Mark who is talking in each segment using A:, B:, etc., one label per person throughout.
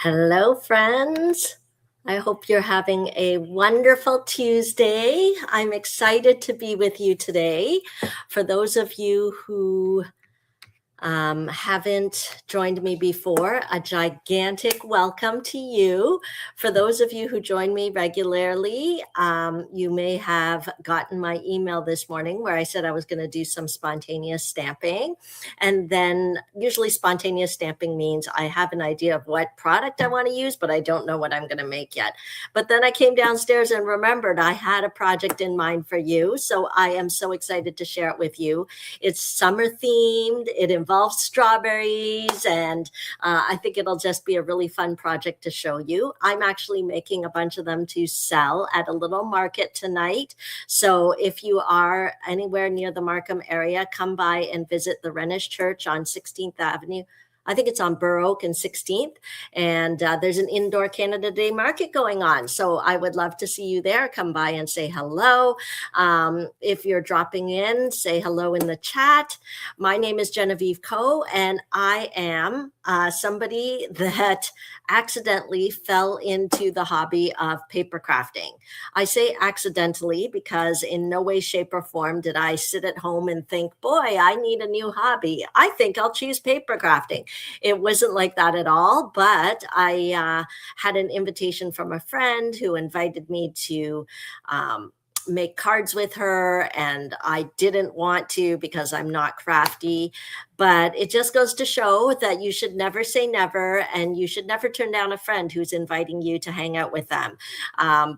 A: Hello, friends. I hope you're having a wonderful Tuesday. I'm excited to be with you today. For those of you who haven't joined me before, a gigantic welcome to you. For those of you who join me regularly, you may have gotten my email this morning where I said I was going to do some spontaneous stamping. And then usually spontaneous stamping means I have an idea of what product I want to use, but I don't know what I'm going to make yet. But then I came downstairs and remembered I had a project in mind for you. So I am so excited to share it with you. It's summer themed. It involves strawberries, and I think it'll just be a really fun project to show you. I'm actually making a bunch of them to sell at a little market tonight. So if you are anywhere near the Markham area, come by and visit the Renish Church on 16th Avenue. I think it's on Burr Oak and 16th. And there's an indoor Canada Day market going on. So I would love to see you there. Come by and say hello. If you're dropping in, say hello in the chat. My name is Genevieve Coe, and I am somebody that accidentally fell into the hobby of paper crafting. I say accidentally because in no way, shape, or form did I sit at home and think, boy, I need a new hobby. I think I'll choose paper crafting. It wasn't like that at all, but I had an invitation from a friend who invited me to make cards with her, and I didn't want to because I'm not crafty. But it just goes to show that you should never say never, and you should never turn down a friend who's inviting you to hang out with them,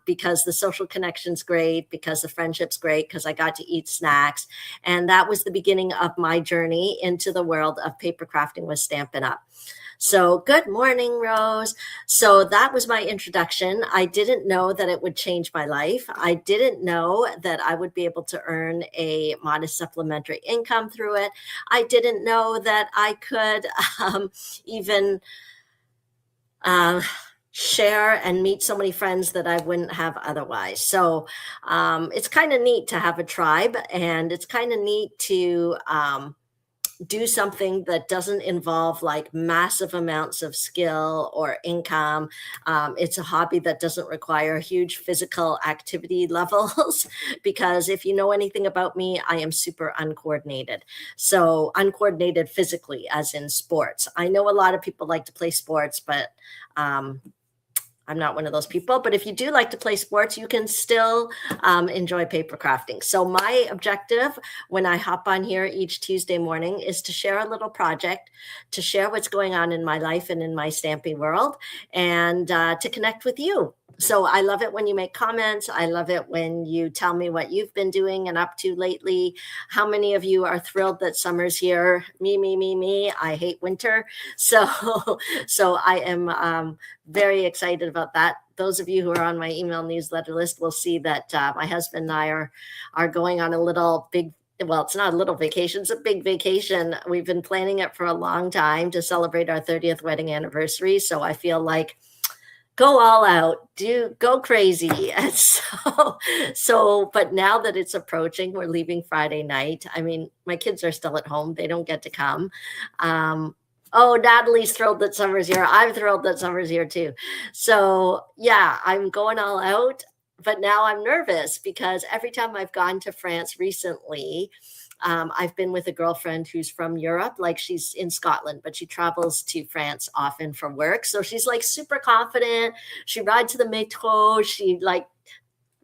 A: because the social connection's great, because the friendship's great, because I got to eat snacks. And that was the beginning of my journey into the world of paper crafting with Stampin' Up! So good morning, Rose. So that was my introduction. I didn't know that it would change my life. I didn't know that I would be able to earn a modest supplementary income through it. I didn't know that I could even share and meet so many friends that I wouldn't have otherwise. So it's kind of neat to have a tribe, and it's kind of neat to do something that doesn't involve like massive amounts of skill or income. It's a hobby that doesn't require huge physical activity levels because if you know anything about me, I am super uncoordinated. So uncoordinated physically, as in sports. I know a lot of people like to play sports, but I'm not one of those people, but if you do like to play sports, you can still enjoy paper crafting. So my objective when I hop on here each Tuesday morning is to share a little project, to share what's going on in my life and in my stamping world, and to connect with you. So I love it when you make comments. I love it when you tell me what you've been doing and up to lately. How many of you are thrilled that summer's here? Me. I hate winter. So I am very excited about that. Those of you who are on my email newsletter list will see that my husband and I are going on a little big, well, it's not a little vacation, it's a big vacation. We've been planning it for a long time to celebrate our 30th wedding anniversary. So I feel like go all out, go crazy. And but now that it's approaching, we're leaving Friday night. I mean, my kids are still at home. They don't get to come. Oh, Natalie's thrilled that summer's here. I'm thrilled that summer's here too. So yeah, I'm going all out, but now I'm nervous because every time I've gone to France recently, I've been with a girlfriend who's from Europe, like she's in Scotland, but she travels to France often for work. So she's like super confident. She rides the metro. She like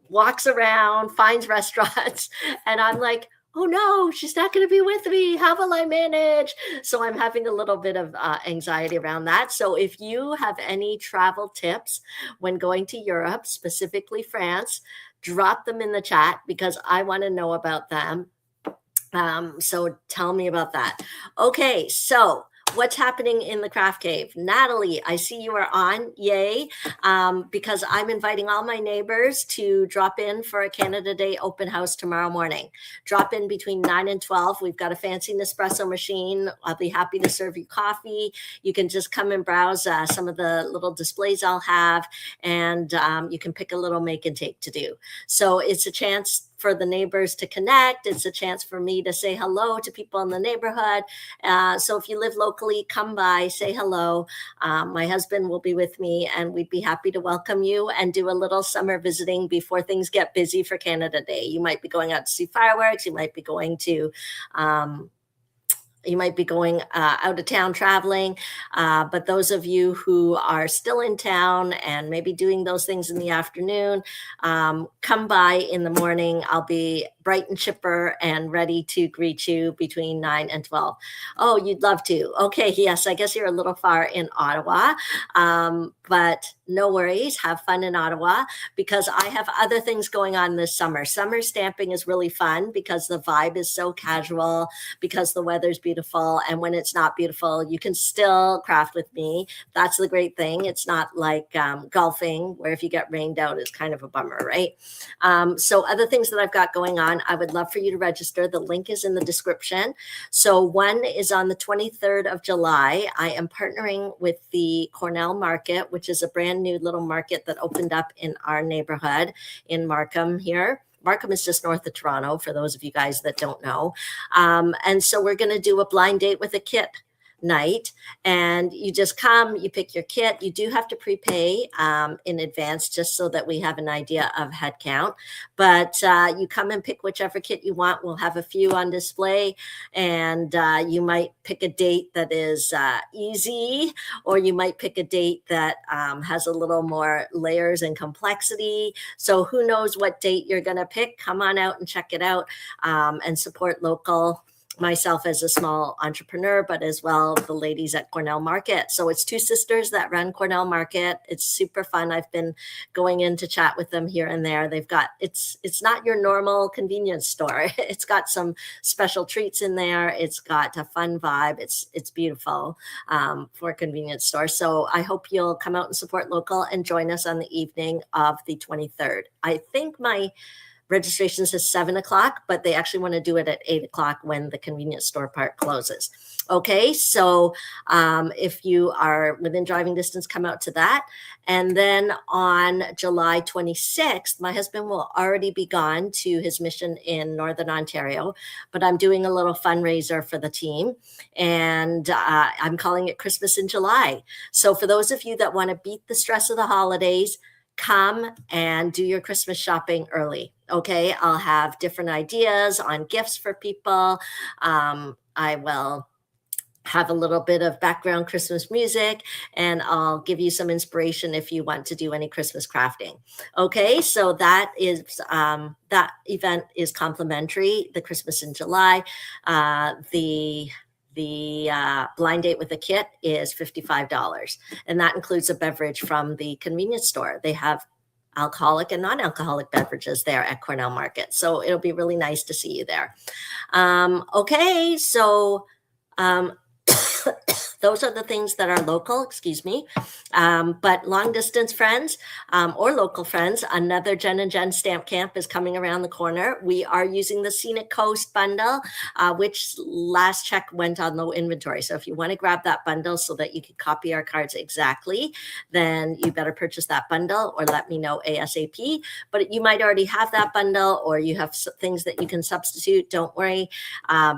A: walks around, finds restaurants. And I'm like, oh no, she's not going to be with me. How will I manage? So I'm having a little bit of anxiety around that. So if you have any travel tips when going to Europe, specifically France, drop them in the chat because I want to know about them. So tell me about that. Okay, so what's happening in the craft cave? Natalie, I see you are on. Yay. Because I'm inviting all my neighbors to drop in for a Canada Day open house tomorrow morning. Drop in between 9 and 12. We've got a fancy Nespresso machine. I'll be happy to serve you coffee. You can just come and browse some of the little displays I'll have, and you can pick a little make and take to do. So it's a chance for the neighbors to connect. It's a chance for me to say hello to people in the neighborhood. So if you live locally, come by, say hello. My husband will be with me, and we'd be happy to welcome you and do a little summer visiting before things get busy for Canada Day. You might be going out to see fireworks. You might be going to out of town traveling. But those of you who are still in town and maybe doing those things in the afternoon, come by in the morning. I'll be bright and chipper and ready to greet you between 9 and 12. Oh, you'd love to. Okay, yes, I guess you're a little far in Ottawa, but no worries. Have fun in Ottawa, because I have other things going on this summer. Summer stamping is really fun because the vibe is so casual, because the weather's beautiful. And when it's not beautiful, you can still craft with me. That's the great thing. It's not like golfing, where if you get rained out, it's kind of a bummer, right? So other things that I've got going on, I would love for you to register. The link is in the description. So one is on the 23rd of July. I am partnering with the Cornell Market, which is a brand new little market that opened up in our neighborhood in Markham here. Markham is just north of Toronto, for those of you guys that don't know. And so we're going to do a blind date with a kit night, and you just come, you pick your kit. You do have to prepay in advance, just so that we have an idea of head count, but you come and pick whichever kit you want. We'll have a few on display, and you might pick a date that is easy, or you might pick a date that has a little more layers and complexity. So who knows what date you're going to pick. Come on out and check it out, and support local. Myself as a small entrepreneur, but as well the ladies at Cornell Market. So it's two sisters that run Cornell Market. It's super fun. I've been going in to chat with them here and there. They've got, it's not your normal convenience store. It's got some special treats in there. It's got a fun vibe. It's beautiful for a convenience store. So I hope you'll come out and support local and join us on the evening of the 23rd. I think my registration says 7 o'clock, but they actually want to do it at 8 o'clock when the convenience store part closes. Okay, so if you are within driving distance, come out to that. And then on July 26th, my husband will already be gone to his mission in Northern Ontario, but I'm doing a little fundraiser for the team, and I'm calling it Christmas in July. So for those of you that want to beat the stress of the holidays, come and do your Christmas shopping early. Okay, I'll have different ideas on gifts for people. I will have a little bit of background Christmas music, and I'll give you some inspiration if you want to do any Christmas crafting. Okay, so that is that event is complimentary. The Christmas in July, the blind date with a kit is $55, and that includes a beverage from the convenience store. They have alcoholic and non-alcoholic beverages there at Cornell Market, so it'll be really nice to see you there. Okay, so those are the things that are local, excuse me. But long distance friends or local friends, another Jen and Jen Stamp Camp is coming around the corner. We are using the Scenic Coast bundle, which last check went on low inventory. So if you want to grab that bundle so that you can copy our cards exactly, then you better purchase that bundle or let me know ASAP. But you might already have that bundle, or you have things that you can substitute. Don't worry,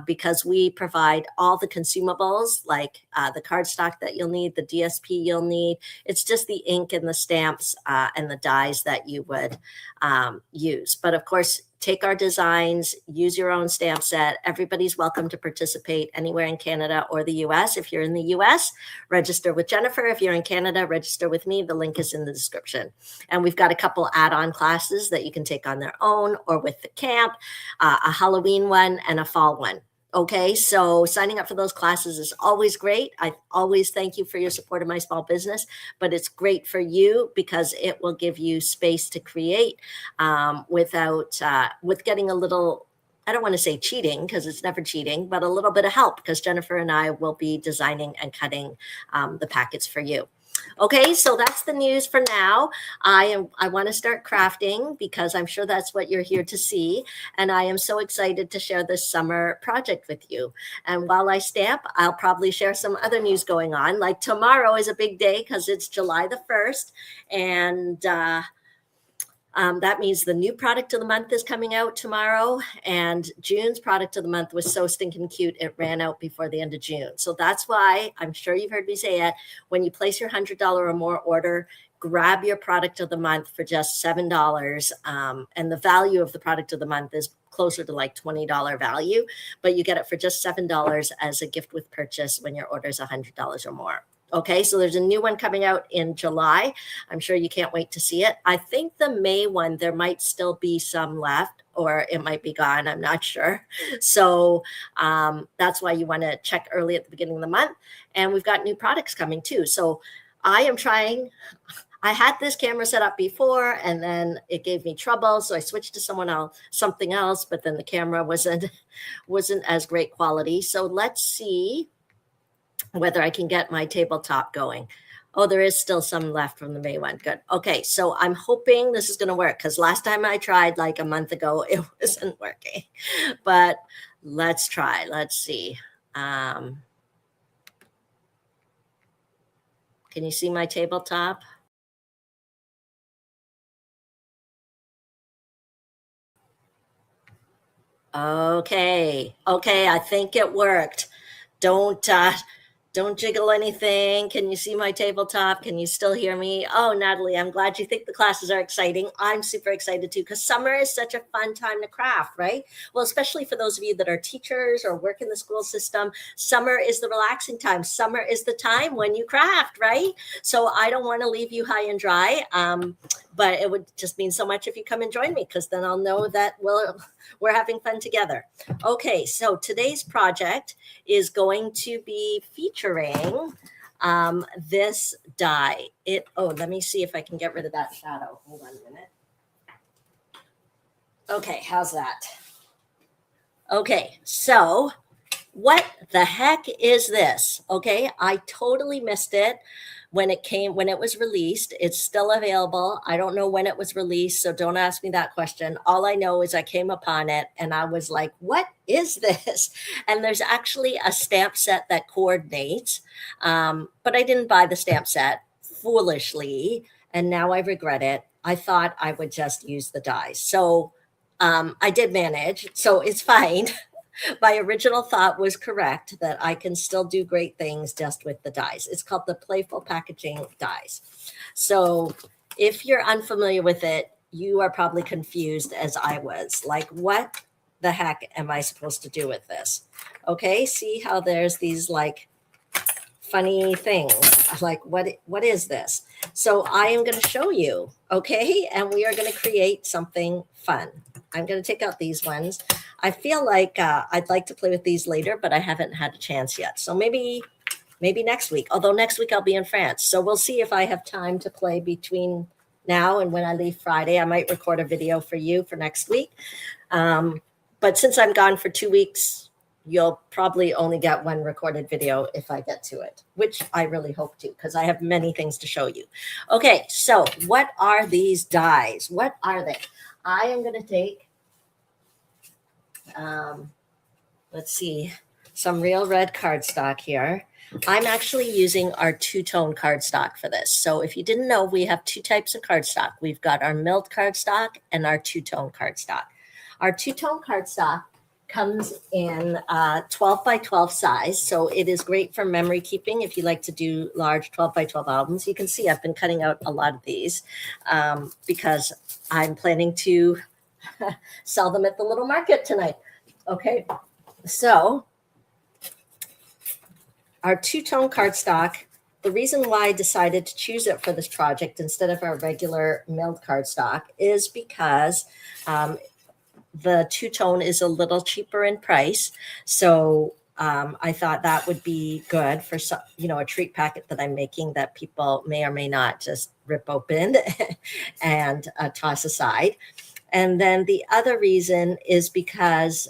A: because we provide all the consumables, like the cardstock that you'll need, the DSP you'll need. It's just the ink and the stamps and the dies that you would use. But of course, take our designs, use your own stamp set. Everybody's welcome to participate anywhere in Canada or the US. If you're in the US, register with Jennifer. If you're in Canada, register with me. The link is in the description. And we've got a couple add-on classes that you can take on their own or with the camp, a Halloween one and a fall one. Okay, so signing up for those classes is always great. I always thank you for your support of my small business, but it's great for you because it will give you space to create with getting a little, I don't want to say cheating because it's never cheating, but a little bit of help because Jennifer and I will be designing and cutting the packets for you. Okay, so that's the news for now. I want to start crafting because I'm sure that's what you're here to see. And I am so excited to share this summer project with you. And while I stamp, I'll probably share some other news going on. Like tomorrow is a big day because it's July the 1st. And That means the new product of the month is coming out tomorrow, and June's product of the month was so stinking cute it ran out before the end of June. So that's why, I'm sure you've heard me say it, when you place your $100 or more order, grab your product of the month for just $7. And the value of the product of the month is closer to like $20 value, but you get it for just $7 as a gift with purchase when your order is $100 or more. Okay, so there's a new one coming out in July. I'm sure you can't wait to see it. I think the May one, there might still be some left, or it might be gone. I'm not sure. So that's why you want to check early at the beginning of the month. And we've got new products coming too. So I am trying. I had this camera set up before, and then it gave me trouble, so I switched to something else. But then the camera wasn't as great quality. So let's see whether I can get my tabletop going. Oh, there is still some left from the May one. Good. Okay, so I'm hoping this is going to work, because last time I tried like a month ago, it wasn't working. But let's try. Let's see. Can you see my tabletop? Okay. Okay, I think it worked. Don't jiggle anything. Can you see my tabletop? Can you still hear me? Oh, Natalie, I'm glad you think the classes are exciting. I'm super excited too, because summer is such a fun time to craft, right? Well, especially for those of you that are teachers or work in the school system, summer is the relaxing time. Summer is the time when you craft, right? So I don't want to leave you high and dry, but it would just mean so much if you come and join me, because then I'll know that we're having fun together. Okay, so today's project is going to be featuring this die. Let me see if I can get rid of that shadow. Hold on a minute. Okay, how's that? Okay, so what the heck is this? Okay, I totally missed it when it was released. It's still available. I don't know when it was released, so don't ask me that question. All I know is I came upon it and I was like, what is this? And there's actually a stamp set that coordinates, but I didn't buy the stamp set, foolishly, and now I regret it. I thought I would just use the dies. So I did manage, so it's fine. My original thought was correct, that I can still do great things just with the dies. It's called the Playful Packaging dies. So if you're unfamiliar with it, you are probably confused as I was. Like, what the heck am I supposed to do with this? Okay, see how there's these like funny things. Like, what is this? So I am going to show you, okay? And we are going to create something fun. I'm going to take out these ones. I feel like I'd like to play with these later, but I haven't had a chance yet. So maybe next week, although next week I'll be in France. So we'll see if I have time to play between now and when I leave Friday. I might record a video for you for next week. But since I'm gone for 2 weeks, you'll probably only get one recorded video if I get to it, which I really hope to, because I have many things to show you. Okay, so what are these dies? What are they? I am going to take, let's see, some real red cardstock here. I'm actually using our two-tone cardstock for this. So if you didn't know, we have two types of cardstock. We've got our milled cardstock and our two-tone cardstock. Our two-tone cardstock comes in 12 by 12 size. So it is great for memory keeping if you like to do large 12 by 12 albums. You can see I've been cutting out a lot of these because I'm planning to sell them at the little market tonight. Okay, so our two-tone cardstock, the reason why I decided to choose it for this project instead of our regular milled cardstock is because the two-tone is a little cheaper in price. So I thought that would be good for some, a treat packet that I'm making that people may or may not just rip open and toss aside. And then the other reason is because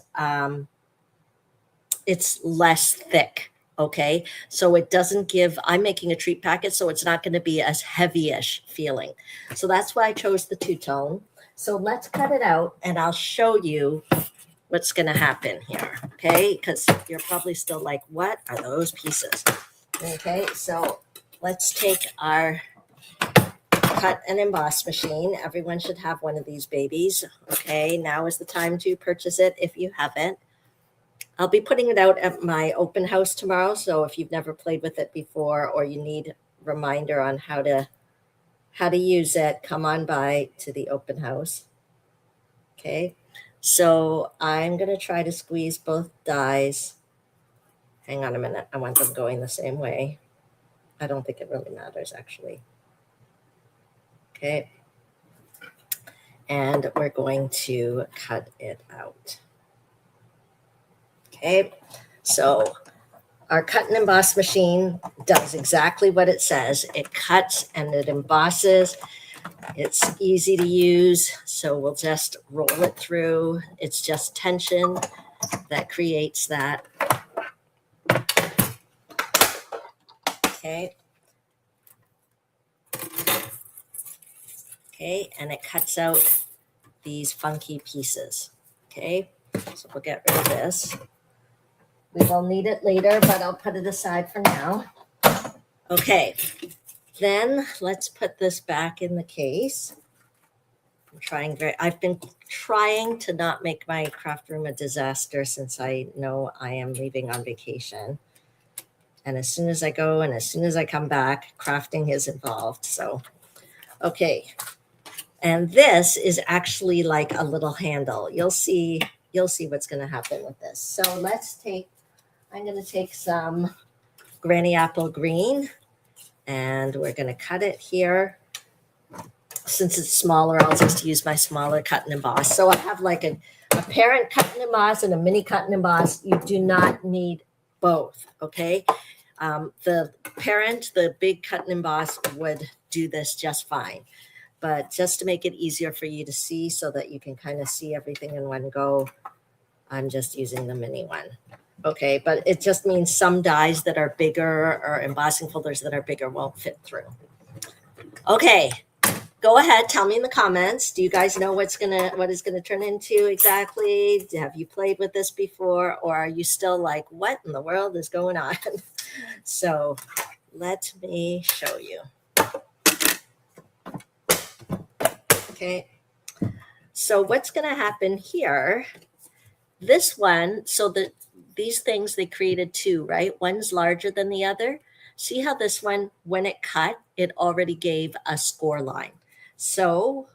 A: it's less thick. Okay, so it doesn't give, I'm making a treat packet, so it's not going to be as heavy-ish feeling. So that's why I chose the two-tone. So let's cut it out and I'll show you what's going to happen here. Okay, because you're probably still like, what are those pieces? Okay, so let's take our cut and emboss machine. Everyone should have one of these babies. Okay, now is the time to purchase it if you haven't. I'll be putting it out at my open house tomorrow. So if you've never played with it before or you need reminder on how to use it, come on by to the open house. Okay, so I'm going to try to squeeze both dies. Hang on a minute. I want them going the same way. I don't think it really matters, actually. Okay. And we're going to cut it out. Okay. So our cut and emboss machine does exactly what it says. It cuts and it embosses. It's easy to use. So we'll just roll it through. It's just tension that creates that. Okay. Okay, and it cuts out these funky pieces. Okay, so we'll get rid of this. We will need it later, but I'll put it aside for now. Okay, then let's put this back in the case. I've been trying to not make my craft room a disaster since I know I am leaving on vacation. And as soon as I go and as soon as I come back, crafting is involved. So, okay. And this is actually like a little handle. You'll see what's going to happen with this. So I'm going to take some Granny Apple Green and we're going to cut it here. Since it's smaller, I'll just use my smaller cut and emboss. So I have like a parent cut and emboss and a mini cut and emboss. You do not need both, okay? The parent, the big cut and emboss would do this just fine. But just to make it easier for you to see so that you can kind of see everything in one go, I'm just using the mini one. Okay, but it just means some dies that are bigger or embossing folders that are bigger won't fit through. Okay, go ahead, tell me in the comments. Do you guys know what it's gonna turn into exactly? Have you played with this before, or are you still like, what in the world is going on? So let me show you. Okay, so what's going to happen here, this one, so these things, they created two, right? One's larger than the other. See how this one, when it cut, it already gave a score line. So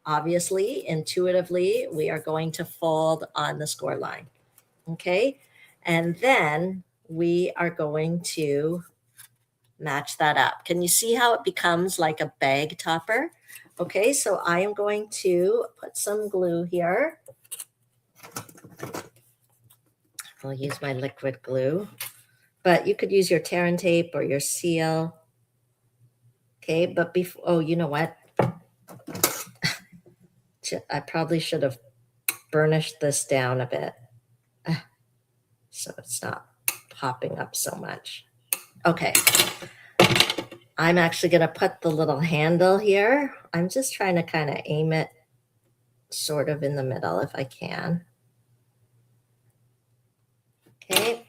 A: obviously, intuitively, we are going to fold on the score line. Okay, and then we are going to match that up. Can you see how it becomes like a bag topper? Okay, so I am going to put some glue here. I'll use my liquid glue, but you could use your tear and tape or your seal. Okay, but before, oh, you know what? I probably should have burnished this down a bit so it's not popping up so much. Okay. I'm actually going to put the little handle here. I'm just trying to kind of aim it sort of in the middle if I can. Okay.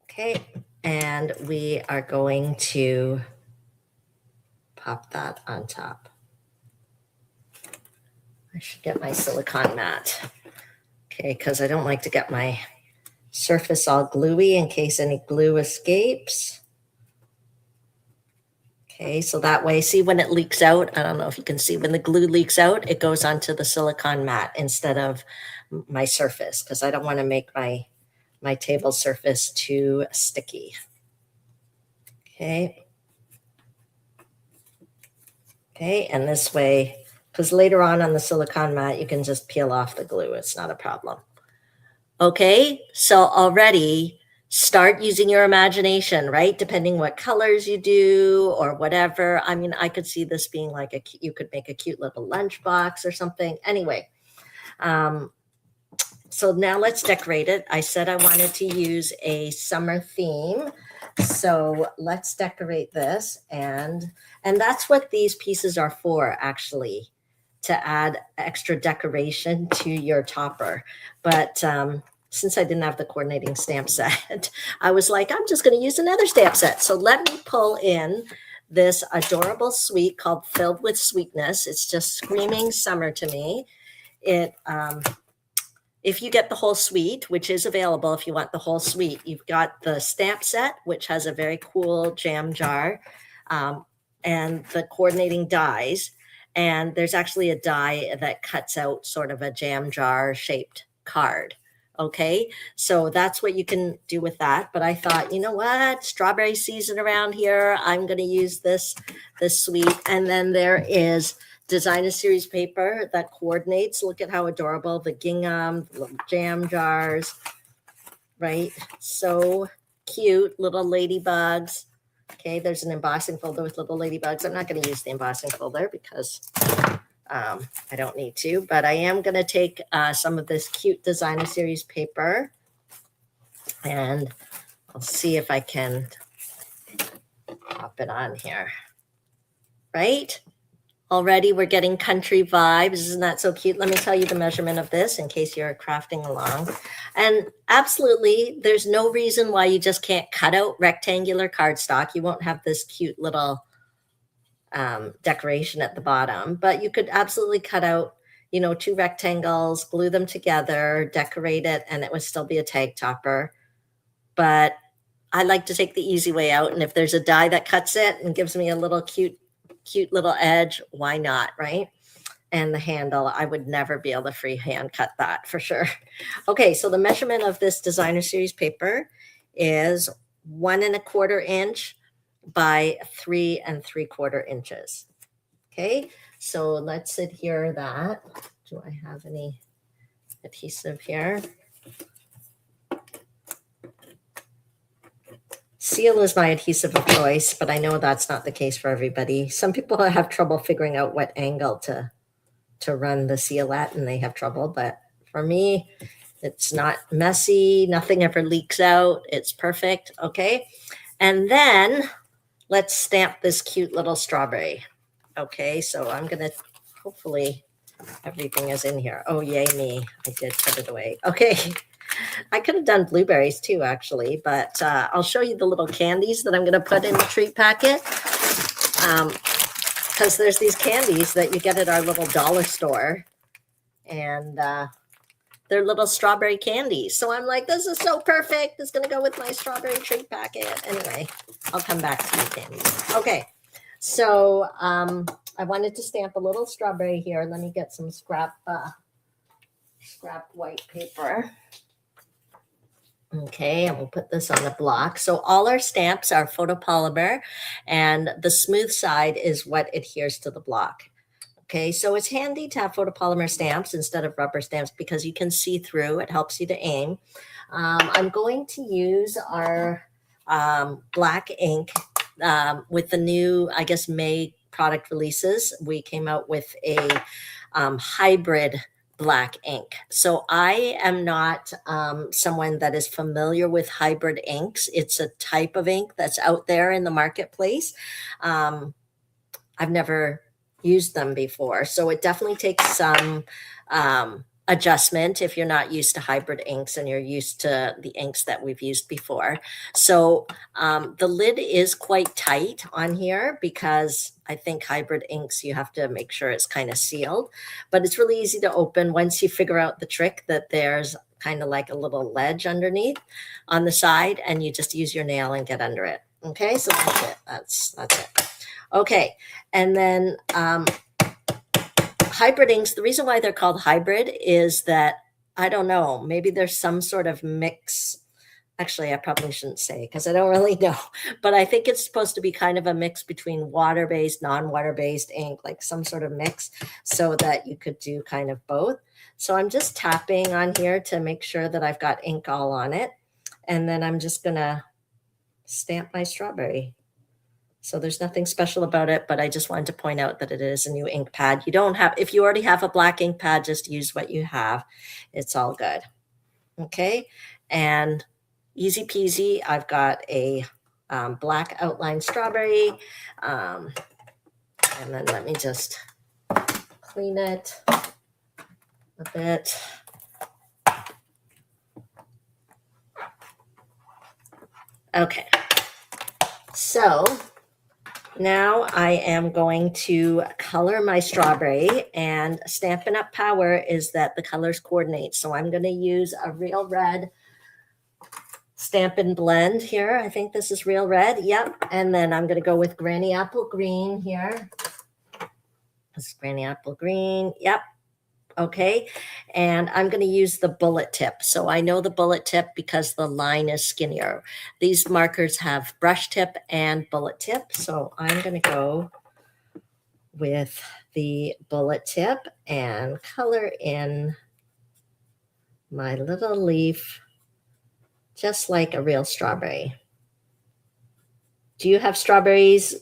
A: Okay. And we are going to pop that on top. I should get my silicone mat. Okay, because I don't like to get my surface all gluey in case any glue escapes. Okay, so that way, see when it leaks out, I don't know if you can see, when the glue leaks out, it goes onto the silicone mat instead of my surface, because I don't want to make my table surface too sticky. Okay. Okay, and this way, because later on the silicone mat, you can just peel off the glue. It's not a problem. Okay, so already start using your imagination, right? Depending what colors you do or whatever. I mean, I could see this being like you could make a cute little lunchbox or something. Anyway, so now let's decorate it. I said I wanted to use a summer theme. So let's decorate this. And that's what these pieces are for, actually, to add extra decoration to your topper. But since I didn't have the coordinating stamp set, I was like, I'm just going to use another stamp set. So let me pull in this adorable suite called Filled with Sweetness. It's just screaming summer to me. If you get the whole suite, which is available if you want the whole suite, you've got the stamp set, which has a very cool jam jar, and the coordinating dies. And there's actually a die that cuts out sort of a jam jar shaped card. Okay, so that's what you can do with that. But I thought, you know what, strawberry season around here, I'm going to use this suite. And then there is designer series paper that coordinates. Look at how adorable the gingham, the little jam jars, right? So cute, little ladybugs. Okay, there's an embossing folder with little ladybugs. I'm not going to use the embossing folder because I don't need to, but I am going to take some of this cute designer series paper, and I'll see if I can pop it on here, right? Already we're getting country vibes. Isn't that so cute? Let me tell you the measurement of this in case you're crafting along. And absolutely, there's no reason why you just can't cut out rectangular cardstock. You won't have this cute little decoration at the bottom, but you could absolutely cut out, you know, 2 rectangles, glue them together, decorate it, and it would still be a tag topper. But I like to take the easy way out. And if there's a die that cuts it and gives me a little cute little edge, why not, right? And the handle, I would never be able to freehand cut that for sure. Okay, so the measurement of this designer series paper is 1 1/4 inch by 3 3/4 inches. Okay, so let's adhere that. Do I have any adhesive here? Seal is my adhesive of choice, but I know that's not the case for everybody. Some people have trouble figuring out what angle to run the seal at, and they have trouble. But for me, it's not messy. Nothing ever leaks out. It's perfect. Okay. And then let's stamp this cute little strawberry. Okay. So I'm going to, hopefully everything is in here. Oh, yay me. I did put it away. Okay. I could have done blueberries too, actually, but I'll show you the little candies that I'm going to put in the treat packet. Because there's these candies that you get at our little dollar store, and they're little strawberry candies. So I'm like, this is so perfect. It's going to go with my strawberry treat packet. Anyway, I'll come back to the candies. Okay, so I wanted to stamp a little strawberry here. Let me get some scrap white paper. Okay, and we'll put this on the block. So all our stamps are photopolymer, and the smooth side is what adheres to the block. Okay, so it's handy to have photopolymer stamps instead of rubber stamps because you can see through. It helps you to aim. I'm going to use our black ink with the new, I guess, May product releases. We came out with a hybrid black ink. So I am not someone that is familiar with hybrid inks. It's a type of ink that's out there in the marketplace. I've never used them before. So it definitely takes some adjustment if you're not used to hybrid inks and you're used to the inks that we've used before. So the lid is quite tight on here because I think hybrid inks, you have to make sure it's kind of sealed, but it's really easy to open once you figure out the trick that there's kind of like a little ledge underneath on the side, and you just use your nail and get under it. Okay, so that's it. That's it. Okay, and then hybrid inks, the reason why they're called hybrid is that, I don't know, maybe there's some sort of mix. Actually, I probably shouldn't say because I don't really know, but I think it's supposed to be kind of a mix between water-based, non-water-based ink, like some sort of mix, so that you could do kind of both. So I'm just tapping on here to make sure that I've got ink all on it. And then I'm just going to stamp my strawberry. So there's nothing special about it, but I just wanted to point out that it is a new ink pad. You don't have, if you already have a black ink pad, just use what you have. It's all good. Okay. And easy peasy, I've got a black outline strawberry. And then let me just clean it a bit. Okay, so now I am going to color my strawberry, and Stampin' Up! Power is that the colors coordinate. So I'm going to use a Real Red Stampin' Blend here. I think this is Real Red. Yep. And then I'm going to go with Granny Apple Green here. This is Granny Apple Green. Yep. Okay. And I'm going to use the bullet tip. So I know the bullet tip because the line is skinnier. These markers have brush tip and bullet tip. So I'm going to go with the bullet tip and color in my little leaf just like a real strawberry. Do you have strawberries?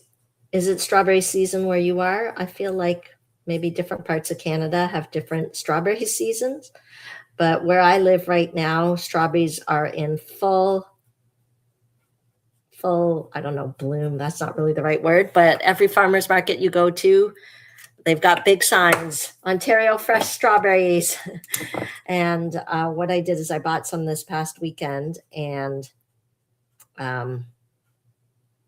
A: Is it strawberry season where you are? I feel like maybe different parts of Canada have different strawberry seasons, but where I live right now, strawberries are in full, I don't know, bloom. That's not really the right word, but every farmer's market you go to, they've got big signs, Ontario fresh strawberries. And what I did is I bought some this past weekend, and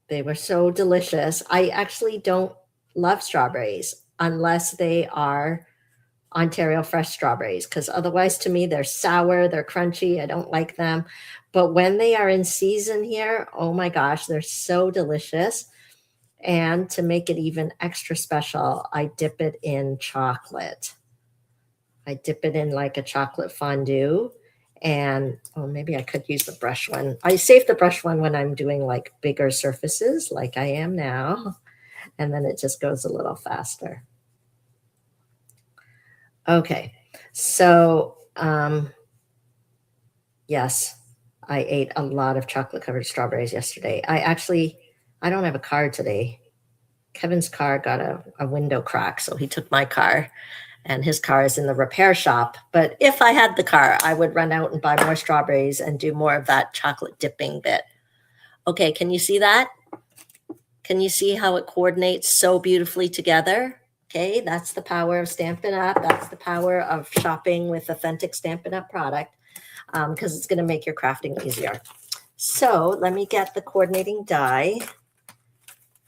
A: they were so delicious. I actually don't love strawberries unless they are Ontario fresh strawberries, because otherwise to me they're sour, they're crunchy. I don't like them. But when they are in season here, oh my gosh, they're so delicious. And to make it even extra special, I dip it in chocolate. I dip it in like a chocolate fondue. And oh, maybe I could use the brush one. I save the brush one when I'm doing like bigger surfaces like I am now. And then it just goes a little faster. Okay, so yes, I ate a lot of chocolate covered strawberries yesterday. I don't have a car today. Kevin's car got a window crack, so he took my car, and his car is in the repair shop. But if I had the car, I would run out and buy more strawberries and do more of that chocolate dipping bit. Okay, can you see that? Can you see how it coordinates so beautifully together? Okay, that's the power of Stampin' Up! That's the power of shopping with authentic Stampin' Up! Product, because it's going to make your crafting easier. So let me get the coordinating die,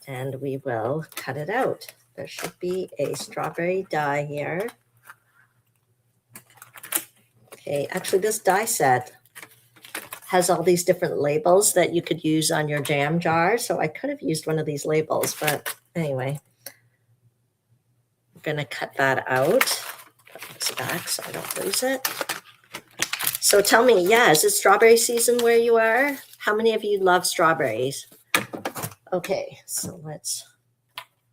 A: and we will cut it out. There should be a strawberry die here. Okay, actually this die set has all these different labels that you could use on your jam jar. So I could have used one of these labels, but anyway, I'm going to cut that out. Put this back so I don't lose it. So tell me, yeah, is it strawberry season where you are? How many of you love strawberries? Okay, so let's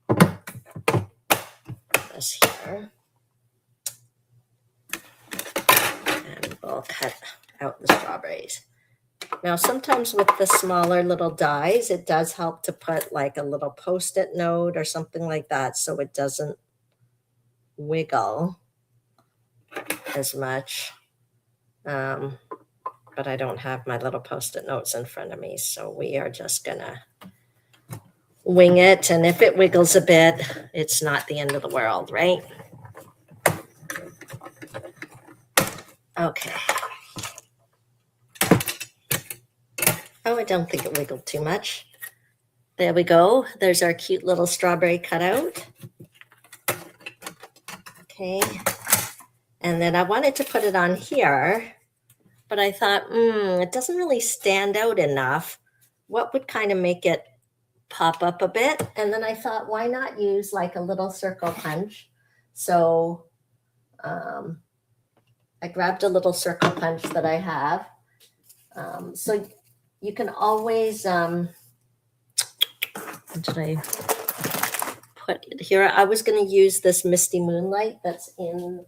A: put this here. And we'll cut out the strawberries. Now, sometimes with the smaller little dies, it does help to put like a little Post-it note or something like that so it doesn't wiggle as much. But I don't have my little Post-it notes in front of me, so we are just gonna wing it. And if it wiggles a bit, it's not the end of the world, right? Okay. Oh, I don't think it wiggled too much. There we go. There's our cute little strawberry cutout. Okay. And then I wanted to put it on here, but I thought, it doesn't really stand out enough. What would kind of make it pop up a bit? And then I thought, why not use like a little circle punch? So I grabbed a little circle punch that I have. So you can always, what did I put it here? I was going to use this Misty Moonlight that's in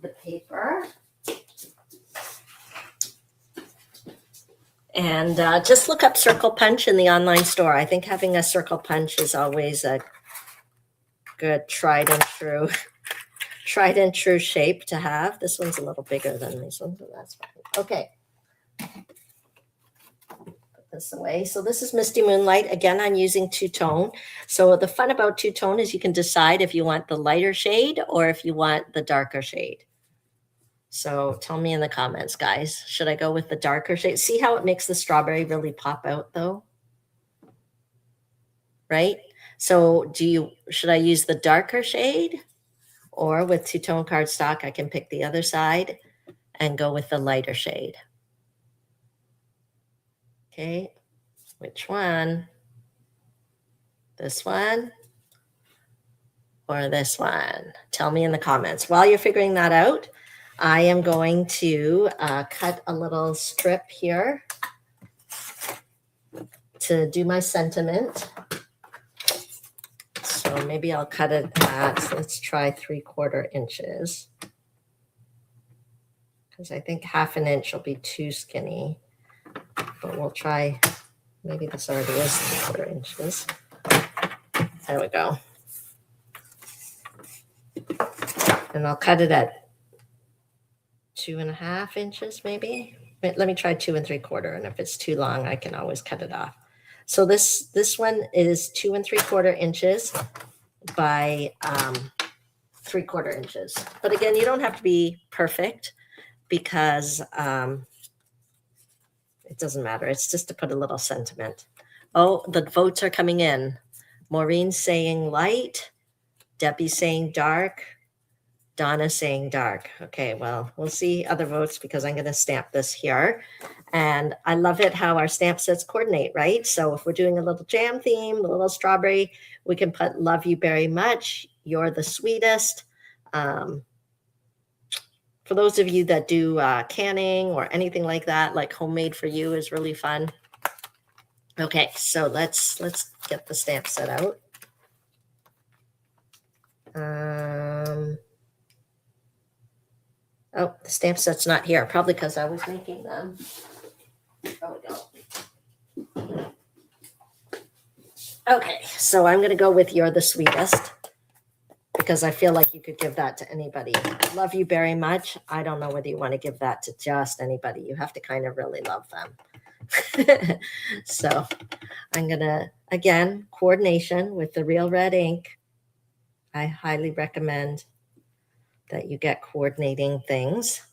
A: the paper. And just look up circle punch in the online store. I think having a circle punch is always a good tried and true shape to have. This one's a little bigger than these ones, but that's fine. Okay. Put this away. So this is Misty Moonlight. Again, I'm using two-tone. So the fun about two-tone is you can decide if you want the lighter shade or if you want the darker shade. So tell me in the comments, guys. Should I go with the darker shade? See how it makes the strawberry really pop out though? Right? So should I use the darker shade? Or with two-tone cardstock, I can pick the other side and go with the lighter shade. Okay, which one? This one or this one? Tell me in the comments. While you're figuring that out, I am going to cut a little strip here to do my sentiment. So maybe I'll cut it at, let's try 3/4 inches. Because I think 1/2 inch will be too skinny. But we'll try, maybe this already is 3/4 inches. There we go. And I'll cut it at 2.5 inches maybe. Let me try 2 3/4. And if it's too long, I can always cut it off. So this one is 2 3/4 inches by 3/4 inches. But again, you don't have to be perfect because it doesn't matter. It's just to put a little sentiment. Oh, the votes are coming in. Maureen's saying light. Debbie's saying dark. Donna's saying dark. Okay, well, we'll see other votes because I'm going to stamp this here. And I love it how our stamp sets coordinate, right? So if we're doing a little jam theme, a little strawberry, we can put love you very much. You're the sweetest. For those of you that do canning or anything like that, like homemade for you is really fun. Okay, so let's get the stamp set out. Oh, the stamp set's not here, probably because I was making them. Oh, we go. Okay, so I'm going to go with You're the Sweetest because I feel like you could give that to anybody. Love you very much. I don't know whether you want to give that to just anybody. You have to kind of really love them. So I'm going to, again, coordination with the Real Red ink. I highly recommend that you get coordinating things.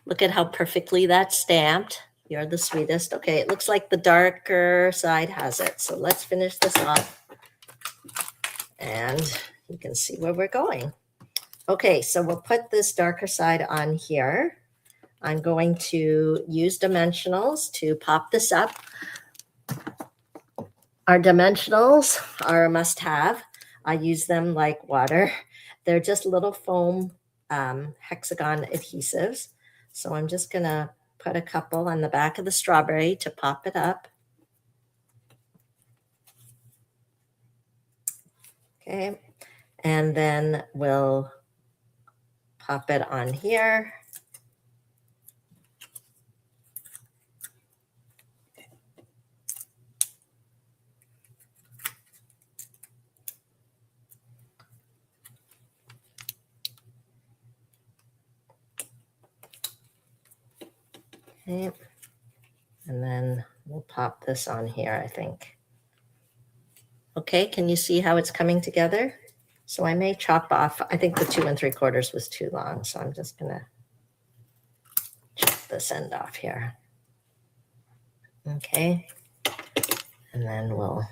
A: Look at how perfectly that's stamped. You're the sweetest. Okay, it looks like the darker side has it. So let's finish this off. And you can see where we're going. Okay, so we'll put this darker side on here. I'm going to use dimensionals to pop this up. Our dimensionals are a must-have. I use them like water. They're just little foam hexagon adhesives. So I'm just going to put a couple on the back of the strawberry to pop it up. Okay, and then we'll pop it on here. Okay, and then we'll pop this on here, I think. Okay, can you see how it's coming together? So I may chop off, I think the 2 3/4 was too long, so I'm just gonna chop this end off here. Okay, and then we'll,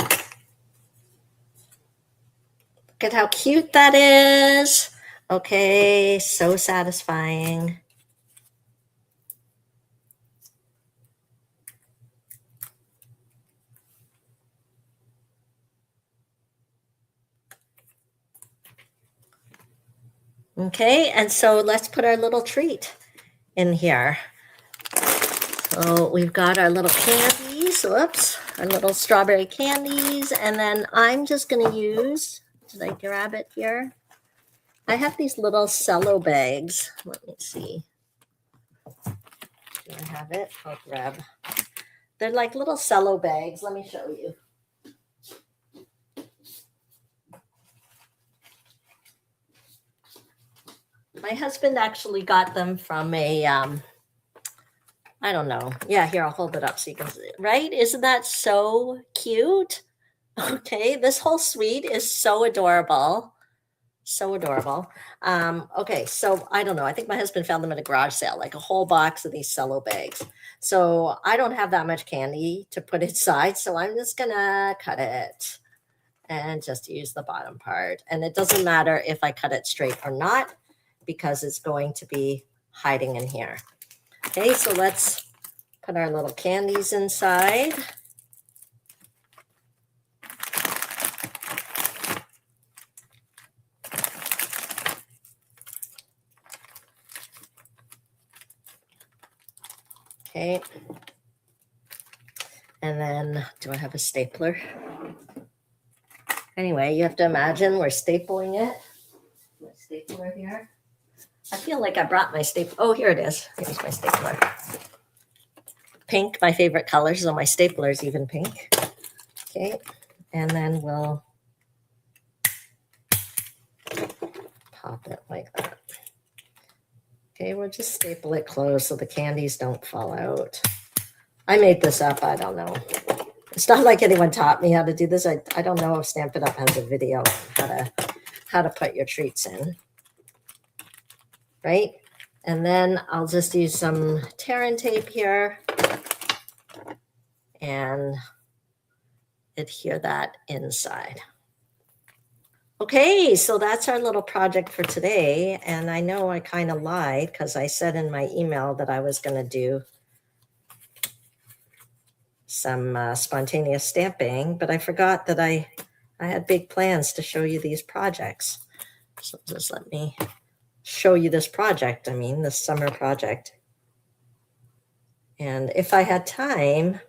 A: look at how cute that is. Okay, so satisfying. Okay, and so let's put our little treat in here. So we've got our little candies, whoops, our little strawberry candies, and then I'm just going to use, did I grab it here? I have these little cello bags. Let me see. Do I have it? I'll grab. They're like little cello bags. Let me show you. My husband actually got them from a, I don't know. Yeah, here, I'll hold it up so you can see it. Right? Isn't that so cute? Okay, this whole suite is so adorable. So adorable. Okay, so I don't know. I think my husband found them at a garage sale, like a whole box of these cello bags. So I don't have that much candy to put inside, so I'm just gonna cut it and just use the bottom part. And it doesn't matter if I cut it straight or not because it's going to be hiding in here. Okay, so let's put our little candies inside. Okay. And then, do I have a stapler? Anyway, you have to imagine we're stapling it. My stapler here. I feel like I brought my stapler. Oh, here it is. Here's my stapler. Pink, my favorite color, so my stapler is even pink. Okay, and then we'll pop it like that. Okay, we'll just staple it closed so the candies don't fall out. I made this up. I don't know. It's not like anyone taught me how to do this. I don't know if Stampin' Up! Has a video on how to put your treats in. Right? And then I'll just use some tear and tape here and adhere that inside. Okay, so that's our little project for today. And I know I kind of lied because I said in my email that I was going to do some spontaneous stamping, but I forgot that I had big plans to show you these projects. So just let me show you this project. I mean, this summer project. And if I had time,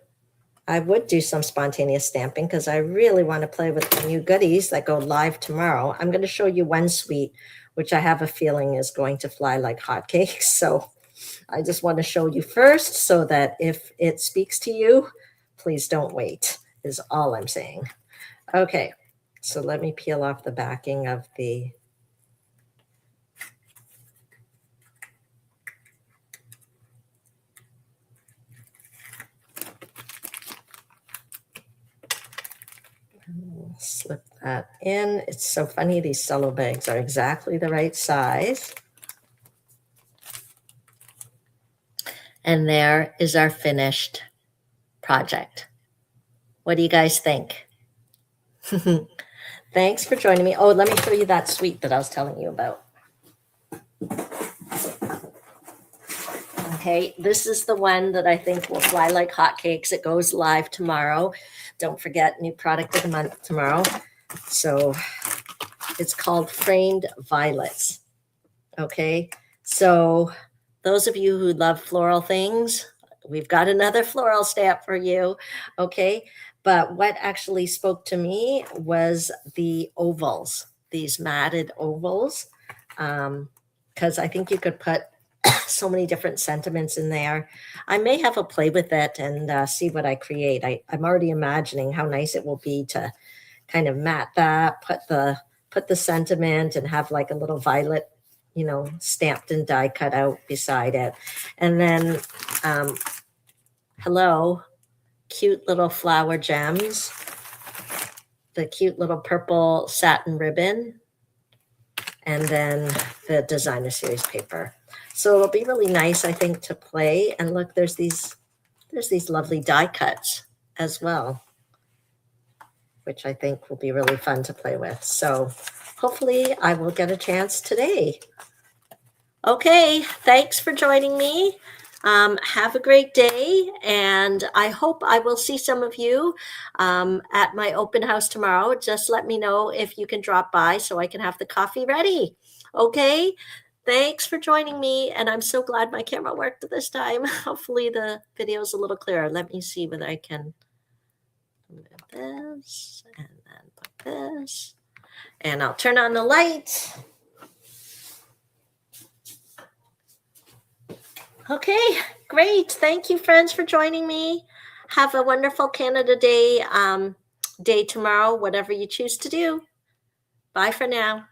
A: I would do some spontaneous stamping because I really want to play with the new goodies that go live tomorrow. I'm going to show you one suite, which I have a feeling is going to fly like hotcakes. So I just want to show you first so that if it speaks to you, please don't wait, is all I'm saying. Okay, so let me peel off the backing of the slip that in. It's so funny, these cello bags are exactly the right size. And there is our finished project. What do you guys think? Thanks for joining me. Oh, let me show you that suite that I was telling you about. Okay, this is the one that I think will fly like hotcakes. It goes live tomorrow. Don't forget, new product of the month tomorrow. So it's called Framed Violets. Okay, so those of you who love floral things, we've got another floral stamp for you. Okay, but what actually spoke to me was the ovals, these matted ovals, because I think you could put so many different sentiments in there. I may have a play with it and see what I create. I'm already imagining how nice it will be to kind of mat that, put the sentiment and have like a little violet, you know, stamped and die cut out beside it. And then, hello, cute little flower gems, the cute little purple satin ribbon, and then the designer series paper. So it'll be really nice, I think, to play. And look, there's these lovely die cuts as well, which I think will be really fun to play with. So hopefully I will get a chance today. Okay, thanks for joining me. Have a great day, and I hope I will see some of you at my open house tomorrow. Just let me know if you can drop by so I can have the coffee ready. Okay, thanks for joining me, and I'm so glad my camera worked this time. Hopefully the video is a little clearer. Let me see whether I can move this, and then put this, and I'll turn on the light. Okay, great. Thank you, friends, for joining me. Have a wonderful Canada Day day tomorrow, whatever you choose to do. Bye for now.